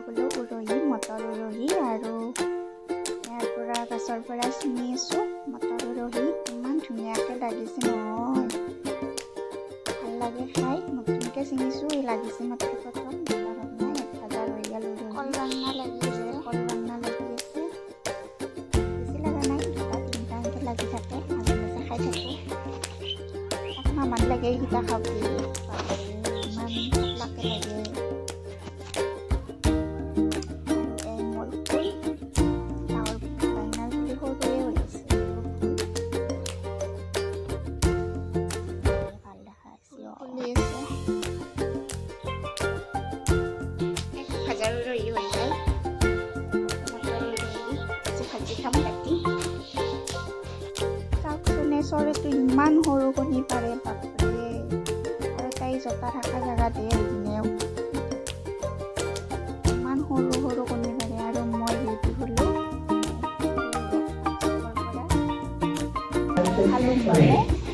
গ'লো উৰহি, মটৰ উৰহি, আৰু ইয়াৰ পৰা গছৰ পৰা ছিঙি আছোঁ মটৰ উৰহি। ইমান ধুনীয়াকৈ লাগিছে নহয়, ভাল লাগে খাই। নতুনকৈ ছিঙিছোঁ, লাগিছে মাত্ৰ প্ৰথম, ভাজা হৈ গ'ল উৰহি। কল বাংনা লাগি আছে, বেছি লগা নাই, 2-3টা এনেকৈ লাগি থাকে, মাজে মাজে খাই থাকোঁ। মামান লাগে এইকেইটা খাওঁতে, ইমান পাতলাকে লাগে। এই মোৰ ফুল, ডাঙৰ বাংনাৰ বুলি সৰুৱে হৈ আছে, ভাল দেখা আছে, ফুলি আছে। ভাজাৰ উৰহি হৈ যায়, ভাজি খাম ৰাতি। চাওকচোন, চৰাইটো ইমান সৰু কণী পাৰে, বাপৰে। আৰু তাই জোতা থকা জেগাতে আহিনেও ইমান সৰু সৰু কণী পাৰে। আৰু মই ৰেডি হ'লোঁ, খালোঁ মই।